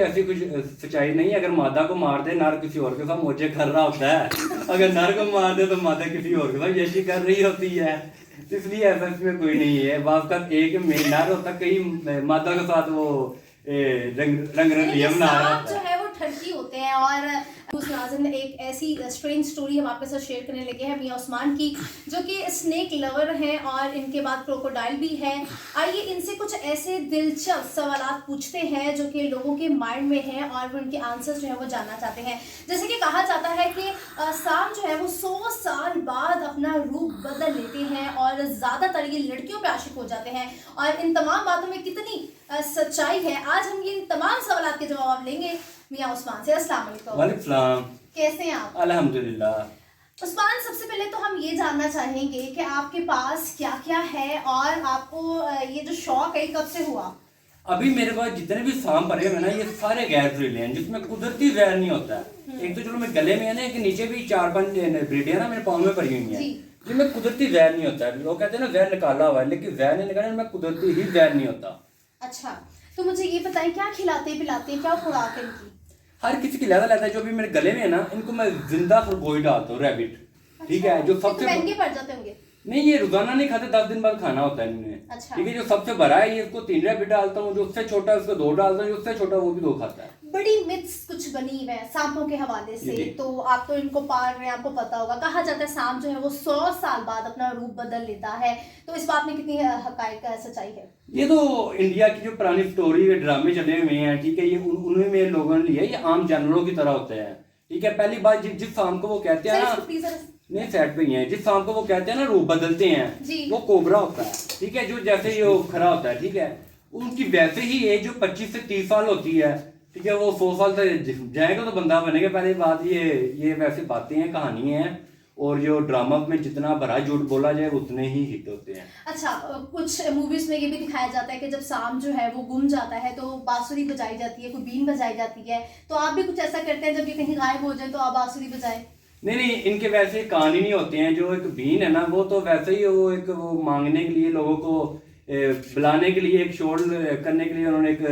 ऐसी कुछ सच्चाई नहीं है। अगर मादा को मार दे नर किसी और के साथ मौजे कर रहा होता है, अगर नर को मार दे तो मादा किसी और के साथ यशी कर रही होती है। तो इसलिए ऐसा इसमें कोई नहीं है। बाप का एक नर होता, कई मादा के साथ वो रंग रंगलिया बना रहा होता जो है वो ठरकी होते हैं। और नाज़रीन, एक ऐसी स्ट्रेंज स्टोरी हम आपके साथ शेयर करने लगे हैं मियां उस्मान की, जो कि स्नेक लवर हैं और इनके बाद क्रोकोडाइल भी है। आइए इनसे कुछ ऐसे दिलचस्प सवालात पूछते हैं जो कि लोगों के माइंड में हैं और वो उनके आंसर्स जो है वो जानना चाहते हैं। जैसे कि कहा जाता है कि सांप जो है वो 100 साल बाद अपना रूप बदल लेते हैं और ज़्यादातर ये लड़कियों पे आशिक हो जाते हैं। और इन तमाम बातों में कितनी सच्चाई है, आज हम ये तमाम सवालात के जवाब लेंगे मियां उस्मान से। अस्सलाम वालेकुम। वालेकुम सलाम। कैसे हैं आप? अल्हम्दुलिल्लाह। उस्मान, सबसे पहले तो हम ये जानना चाहेंगे कि आपके पास क्या क्या है और आपको ये जो शौक है कब से हुआ? अभी मेरे पास जितने भी सांप पड़े हुए ना, ये सारे गैर जहरीले हैं जिसमें कुदरती जहर नहीं होता है। एक तो चलो मैं गले में है ना, कि नीचे भी 4-5 ब्रीडियां ना मेरे पाँव में पड़ी हुई हैं जिनमें कुदरती जहर नहीं होता है। लोग कहते हैं ना जहर निकाला हुआ है, लेकिन जहर नहीं निकाला, इनमें कुदरती ही जहर नहीं होता। अच्छा, तो मुझे ये बताएं क्या खिलाते पिलाते हैं, क्या खुराक है इनकी? हर किसी की लहदा लेता है। जो भी मेरे गले में है ना, इनको मैं जिंदा खरगोश डालता हूँ, रैबिट। ठीक है, जो सबसे महंगे पड़ जाते होंगे? नहीं, ये रोजाना नहीं खाते, 10 दिन बाद खाना होता है इन्हें। अच्छा। ठीक है, जो सबसे बड़ा है ये इसको 3 रैबिट डालता हूँ, जो उससे छोटा है उसको 2 डालता हूँ, जो उससे छोटा वो भी 2 खाता है। बड़ी मिथ्स कुछ बनी हुई है सांपों के हवाले से, तो आप तो इनको पाल रहे हैं, आपको पता होगा। कहा जाता है सांप जो है वो 100 साल बाद अपना रूप बदल लेता है, तो इस बात में कितनी हकायक सच्चाई है? ये तो इंडिया की जो पुरानी स्टोरी ड्रामे चले हुए हैं, ठीक है, ये उन्हीं में लोगों ने लिया। ये आम जानवरों की तरह होते हैं। ठीक है, पहली बात जिस सांप को वो कहते हैं ना, नहीं सेट पे ही है, जिस सांप को वो कहते हैं ना रूप बदलते हैं, वो कोबरा होता है। ठीक है, जो जैसे ये खड़ा होता है, ठीक है, उनकी वैसे ही एज जो 25 से 30 साल होती है। ठीक है, वो 100 साल तक जाएगा तो बंदा बनेगा। पहली बात ये वैसे बातें हैं, कहानी है, और जो ड्रामा में जितना भरा झूठ बोला जाए उतने ही हिट होते हैं। अच्छा, कुछ मूवीज में ये भी दिखाया जाता है कि जब सांप जो है वो गुम जाता है तो बांसुरी बजाई जाती है, कोई बीन बजाई जाती है, तो आप भी कुछ ऐसा करते हैं जब ये कहीं गायब हो जाए तो आप बांसुरी बजाएं? नहीं, इनके वैसे कान ही नहीं होते हैं। जो एक बीन है ना, वो तो वैसे ही वो मांगने के लिए, लोगों को बुलाने के लिए, एक शोर करने के लिए उन्होंने एक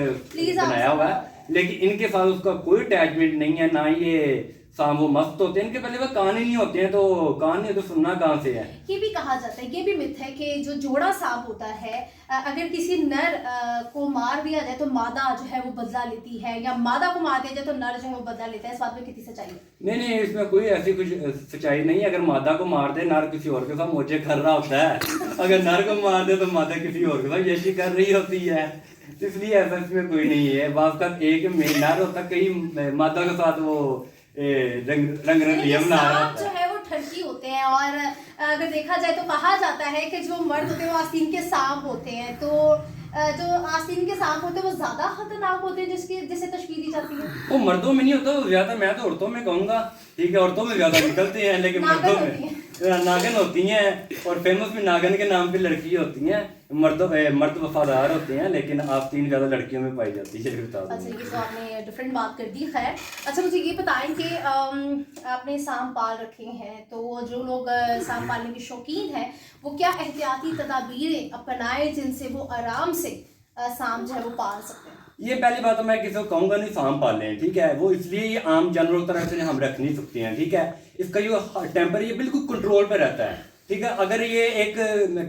बनाया हुआ है, लेकिन इनके साथ उसका कोई अटैचमेंट नहीं है। ना ये सांप वो मस्त होते हैं, इनके पहले वो कान ही नहीं होते हैं, तो कान नहीं तो सुनना कहाँ से है? ये भी कहा जाता है, ये भी मिथ है कि जो जोड़ा सांप होता है, अगर किसी नर को मार दिया जाए तो मादा जो है वो बदला लेती है, या मादा को मार दिया जाए तो नर जो है वो बदला लेता है। इस बात में कितनी सच्चाई है? नहीं, इसमें कोई ऐसी कुछ सच्चाई नहीं है। अगर मादा को मार दे नर किसी और के साथ मौजे कर रहा होता है, अगर नर को मार दे तो मादा किसी और के साथ यशी कर रही होती है। तो इसलिए ऐसा इसमें कोई नहीं है। बाप का एक नर होता, कई मादा के साथ वो रंग रंगलिया बना रहा होता है। जो है वो ठरकी होते हैं। और अगर देखा जाए तो कहा जाता है कि जो मर्द होते हैं वो आस्तीन के सांप होते हैं, तो जो आस्तीन के सांप होते हैं वो ज्यादा खतरनाक होते हैं जिसे तशबीह दी जाती है। वो मर्दों में नहीं होता, वो ज्यादा, मैं तो औरतों में कहूंगा। ठीक है, औरतों में ज्यादा निकलते हैं, लेकिन मर्दों में नागन होती हैं, और फेमस भी नागन के नाम पे लड़की होती हैं। मर्द वफादार होते हैं, लेकिन आस्तीन ज्यादा लड़कियों में पाई जाती है। अच्छा, ये तो आपने डिफरेंट बात कर दी। खैर, अच्छा मुझे ये बताएं कि आपने सांप पाल रखे हैं, तो जो लोग सांप पालने के शौकीन हैं वो क्या एहतियाती तदाबीरें अपनाएं जिनसे वो आराम से सांप जो है वो पाल सकते हैं? ये पहली बात तो मैं किसी को कहूंगा नहीं सांप पालें। ठीक है, वो इसलिए ये आम जानवरों की तरह से हम रख नहीं सकते हैं। ठीक है, इसका जो टेम्पर ये बिल्कुल कंट्रोल पे रहता है। ठीक है, अगर ये एक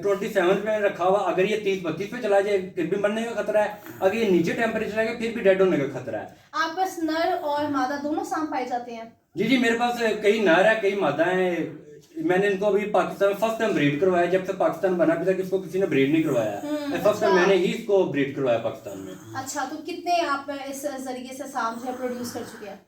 27 पे रखा हुआ, अगर ये 30-32 पे चला जाए फिर भी मरने का खतरा है। अगर ये नीचे टेम्परेचर आएगा फिर भी डेड होने का खतरा है। आप पास नर और मादा दोनों सांप पाए जाते हैं? जी, मेरे पास कई नर है, कई मादा है। मैंने इनको अभी पाकिस्तान में फर्स्ट टाइम ब्रीड करवाया। जब से पाकिस्तान बना, अभी तक इसको किसी ने ब्रीड नहीं करवाया। फर्स्ट टाइम मैंने ही इसको ब्रीड करवाया पाकिस्तान में। अच्छा, तो कितने आप इस जरिए से सांप जो है प्रोड्यूस कर चुके हैं?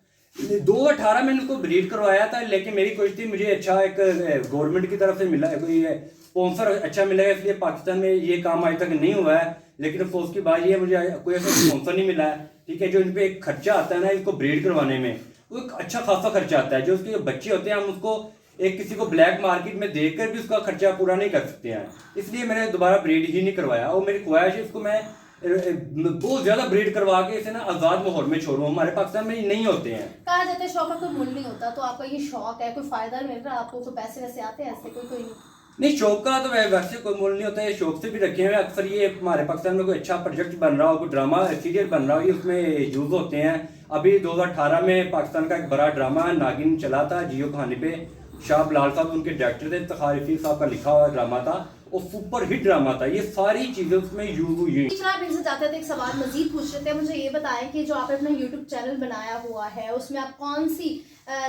2018 में इनको ब्रीड करवाया था, लेकिन मेरी कोशिश थी मुझे अच्छा एक गवर्नमेंट की तरफ से मिला, कोई स्पॉन्सर अच्छा मिलेगा, इसलिए पाकिस्तान में ये काम आज तक नहीं हुआ है। लेकिन अफसोस की बात ये है, मुझे कोई ऐसा स्पॉन्सर नहीं मिला है। ठीक है, जो इन पे एक खर्चा आता है ना इसको ब्रीड करवाने में, वो एक अच्छा खासा खर्चा आता है। जो उसके बच्चे होते हैं, हम उसको एक किसी को ब्लैक मार्केट में देखकर भी उसका खर्चा पूरा नहीं कर सकते हैं। इसलिए मैंने दोबारा ब्रीड ही नहीं करवाया, और मेरी ख्वाहिश है इसको मैं बहुत ज्यादा ब्रीड करवा के इसे ना आजाद माहौल में छोड़ूं। हमारे पाकिस्तान में नहीं होते हैं। कहा जाता है शौक का कोई मूल्य नहीं होता, तो आपका ये शौक है, कोई फायदा मिल रहा है आपको, कोई पैसे वैसे आते हैं ऐसे? कोई नहीं, शौक का तो वैसे कोई मोल नहीं होता है, शौक से भी रखे हुए अक्सर ये हमारे पाकिस्तान में कोई अच्छा प्रोजेक्ट बन रहा हो, कोई ड्रामा सीरियल बन रहा हो, ये उसमें यूज़ होते हैं। अभी 2018 में पाकिस्तान का एक बड़ा ड्रामा नागिन चला था जियो कहानी पे, शाह बिलाल साहब उनके डायरेक्टर थे, इफ्तिखार रफीक साहब का लिखा हुआ ड्रामा था और सुपर हिट ड्रामा था। ये सारी चीज़ें उसमें यूज़ हुई हैं। आप इनसे चाहते थे एक सवाल मजीद पूछ रहे थे, मुझे ये बताएं कि जो आपने अपना यूट्यूब चैनल बनाया हुआ है उसमें आप कौन सी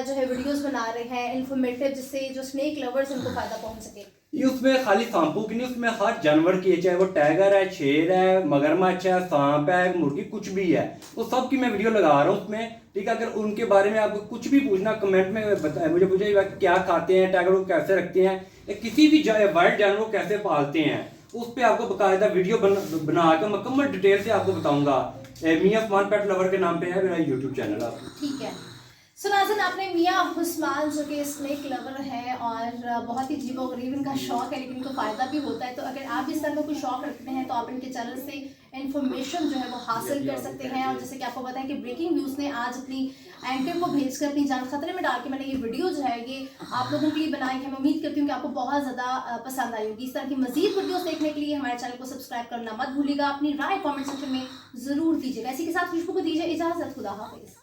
जो है वीडियोस बना रहे हैं इन्फॉर्मेटिव, जिससे जो स्नेक लवर्स उनको फायदा पहुंच सके? ये उसमें खाली सांपों की नहीं, उसमें हर जानवर की है, चाहे वो टाइगर है, शेर है, मगरमच्छ है, सांप है, मुर्गी, कुछ भी है, वो सब की मैं वीडियो लगा रहा हूँ उसमें। ठीक है, अगर उनके बारे में आपको कुछ भी पूछना कमेंट में बताए, मुझे पूछिएगा क्या खाते हैं, टाइगर को कैसे रखते हैं, या किसी भी वाइल्ड जानवर को कैसे पालते हैं, उस पर आपको बाकायदा वीडियो बना कर मुकम्मल डिटेल से आपको बताऊंगा। मियां उस्मान पेट लवर के नाम पे है मेरा यूट्यूब चैनल। आप ठीक है। सो नाज़रीन, आपने मियां उस्मान जो कि स्नेक लवर है और बहुत ही अजीबो गरीब इनका शौक है, लेकिन इनको फ़ायदा भी होता है, तो अगर आप इस तरह का कोई शौक रखते हैं तो आप इनके चैनल से इन्फॉर्मेशन जो है वो हासिल कर सकते हैं। और जैसे कि आपको पता है कि ब्रेकिंग न्यूज़ ने आज अपनी एंकर को भेजकर अपनी जान खतरे में डाल के मैंने ये वीडियो जो है ये आप लोगों के लिए बनाई है। मैं उम्मीद करती हूँ कि आपको बहुत ज़्यादा पसंद आई होगी। इस तरह की मजीद वीडियोस देखने के लिए हमारे चैनल को सब्सक्राइब करना मत भूलिएगा। अपनी राय कॉमेंट सेक्शन में ज़रूर दीजिएगा। इसी के साथ खुशबू को दीजिए इजाज़त। खुदा हाफिज़।